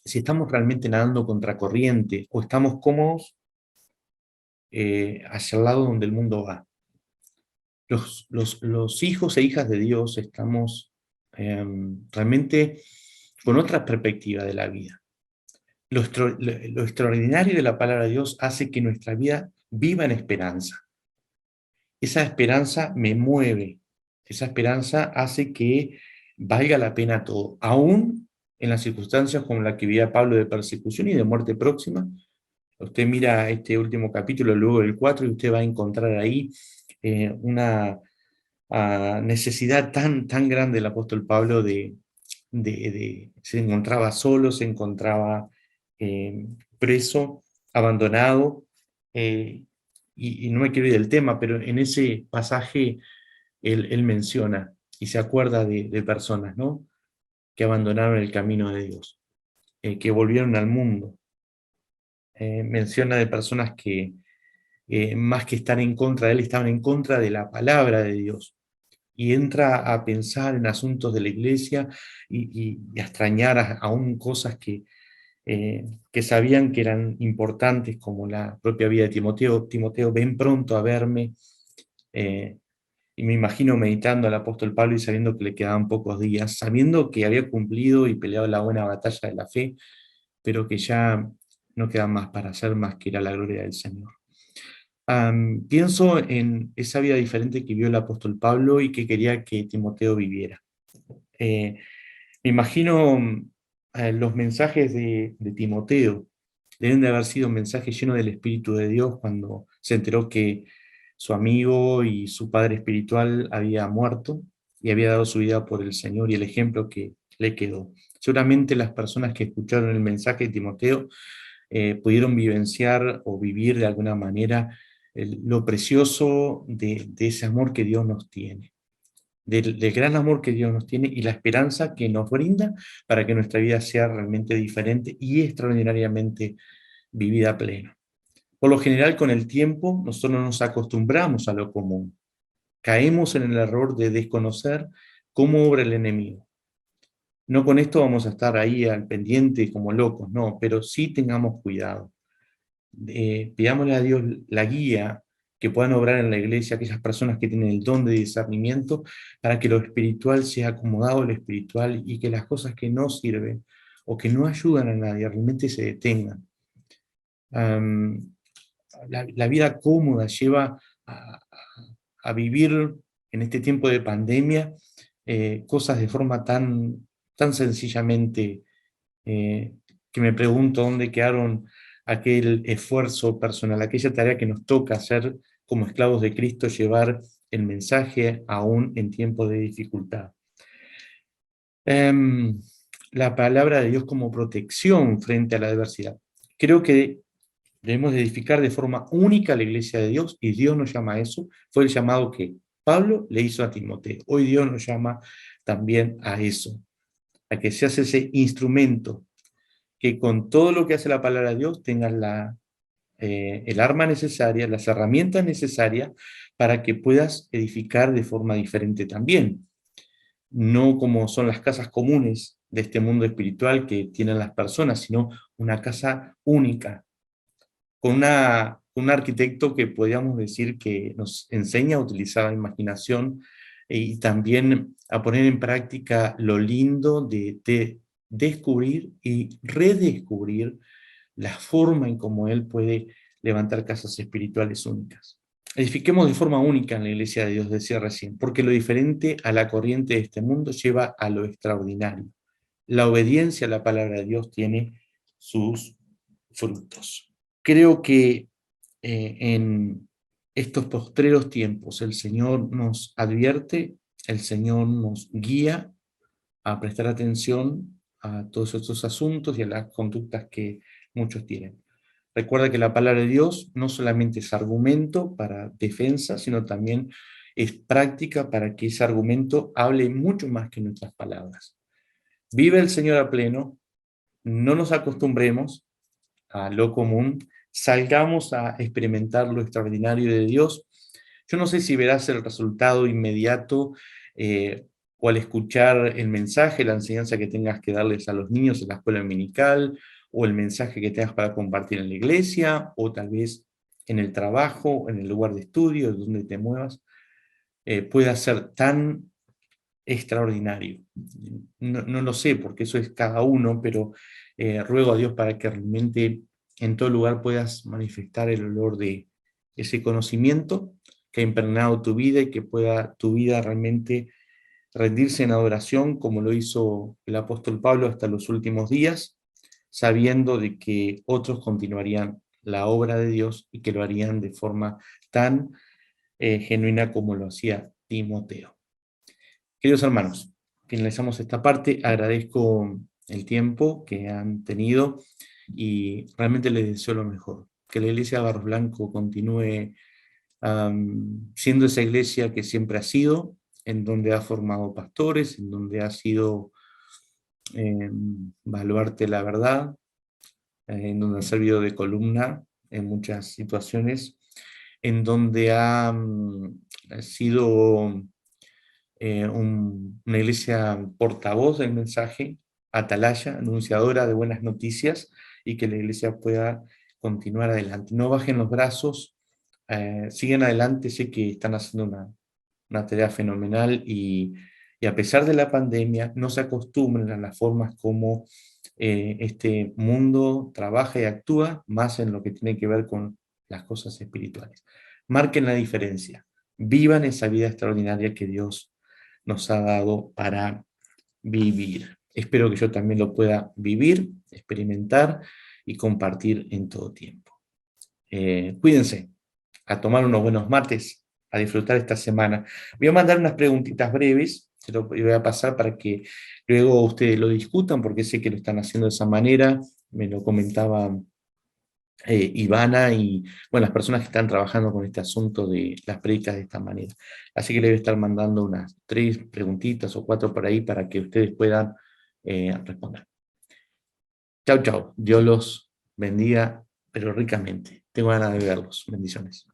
si estamos realmente nadando contracorriente o estamos cómodos hacia el lado donde el mundo va. Los hijos e hijas de Dios estamos realmente con otra perspectiva de la vida. Lo extraordinario de la palabra de Dios hace que nuestra vida viva en esperanza. Esa esperanza me mueve, esa esperanza hace que valga la pena todo, aún en las circunstancias como la que vivía Pablo de persecución y de muerte próxima. Usted mira este último capítulo, luego el 4, y usted va a encontrar ahí una necesidad tan grande del apóstol Pablo se encontraba solo, se encontraba preso, abandonado, eh, y no me quiero ir del tema, pero en ese pasaje él menciona y se acuerda de personas, ¿no?, que abandonaron el camino de Dios, que volvieron al mundo. Menciona de personas que más que estar en contra de él, estaban en contra de la palabra de Dios. Y entra a pensar en asuntos de la iglesia y a extrañar aún cosas que sabían que eran importantes, como la propia vida de Timoteo. Timoteo, ven pronto a verme. eh, y me imagino meditando al apóstol Pablo y sabiendo que le quedaban pocos días, sabiendo que había cumplido y peleado la buena batalla de la fe, pero que ya no queda más para hacer más que ir a la gloria del Señor. Pienso en esa vida diferente que vio el apóstol Pablo y que quería que Timoteo viviera. Me imagino los mensajes de Timoteo deben de haber sido mensajes llenos del Espíritu de Dios cuando se enteró que su amigo y su padre espiritual había muerto y había dado su vida por el Señor, y el ejemplo que le quedó. Seguramente las personas que escucharon el mensaje de Timoteo pudieron vivenciar o vivir de alguna manera lo precioso de ese amor que Dios nos tiene, del gran amor que Dios nos tiene y la esperanza que nos brinda para que nuestra vida sea realmente diferente y extraordinariamente vivida a pleno. Por lo general, con el tiempo, nosotros nos acostumbramos a lo común. Caemos en el error de desconocer cómo obra el enemigo. No con esto vamos a estar ahí al pendiente como locos, no, pero sí tengamos cuidado. Pidámosle a Dios la guía que puedan obrar en la iglesia aquellas personas que tienen el don de discernimiento, para que lo espiritual sea acomodado a lo espiritual y que las cosas que no sirven o que no ayudan a nadie realmente se detengan. La vida cómoda lleva a vivir en este tiempo de pandemia cosas de forma tan sencillamente que me pregunto dónde quedaron aquel esfuerzo personal, aquella tarea que nos toca hacer como esclavos de Cristo, llevar el mensaje aún en tiempos de dificultad. Em, la palabra de Dios como protección frente a la adversidad. Creo que debemos de edificar de forma única la iglesia de Dios, y Dios nos llama a eso. Fue el llamado que Pablo le hizo a Timoteo. Hoy Dios nos llama también a eso, a que seas ese instrumento, que con todo lo que hace la palabra de Dios tengas el arma necesaria, las herramientas necesarias para que puedas edificar de forma diferente también. No como son las casas comunes de este mundo espiritual que tienen las personas, sino una casa única, con un arquitecto que podríamos decir que nos enseña a utilizar la imaginación y también a poner en práctica lo lindo de descubrir y redescubrir la forma en cómo Él puede levantar casas espirituales únicas. Edifiquemos de forma única en la iglesia de Dios, decía recién, porque lo diferente a la corriente de este mundo lleva a lo extraordinario. La obediencia a la palabra de Dios tiene sus frutos. Creo que en estos postreros tiempos el Señor nos advierte, el Señor nos guía a prestar atención a todos estos asuntos y a las conductas que muchos tienen. Recuerda que la palabra de Dios no solamente es argumento para defensa, sino también es práctica para que ese argumento hable mucho más que nuestras palabras. Vive el Señor a pleno, no nos acostumbremos a lo común, salgamos a experimentar lo extraordinario de Dios Yo no sé si verás el resultado inmediato o al escuchar el mensaje, la enseñanza que tengas que darles a los niños en la escuela dominical, o el mensaje que tengas para compartir en la iglesia, o tal vez en el trabajo, en el lugar de estudio, donde te muevas, pueda ser tan extraordinario. No lo sé, porque eso es cada uno, pero ruego a Dios para que realmente en todo lugar puedas manifestar el olor de ese conocimiento que ha impregnado tu vida y que pueda tu vida realmente rendirse en adoración como lo hizo el apóstol Pablo hasta los últimos días, sabiendo de que otros continuarían la obra de Dios y que lo harían de forma tan genuina como lo hacía Timoteo. Queridos hermanos, finalizamos esta parte. Agradezco el tiempo que han tenido y realmente les deseo lo mejor. Que la iglesia Barros Blanco continúe siendo esa iglesia que siempre ha sido, en donde ha formado pastores, en donde ha sido baluarte la verdad, en donde ha servido de columna en muchas situaciones, en donde ha sido una iglesia portavoz del mensaje, atalaya, anunciadora de buenas noticias, y que la iglesia pueda continuar adelante. No bajen los brazos, siguen adelante, sé que están haciendo una tarea fenomenal y a pesar de la pandemia, no se acostumbren a las formas como este mundo trabaja y actúa, más en lo que tiene que ver con las cosas espirituales. Marquen la diferencia, vivan esa vida extraordinaria que Dios nos ha dado para vivir. Espero que yo también lo pueda vivir, experimentar y compartir en todo tiempo. Cuídense, a tomar unos buenos mates, a disfrutar esta semana. Voy a mandar unas preguntitas breves, se lo voy a pasar para que luego ustedes lo discutan, porque sé que lo están haciendo de esa manera, me lo comentaba Ivana y bueno, las personas que están trabajando con este asunto de las prédicas de esta manera. Así que le voy a estar mandando unas 3 preguntitas o 4 por ahí para que ustedes puedan responder. Chau, chau. Dios los bendiga, pero ricamente. Tengo ganas de verlos. Bendiciones.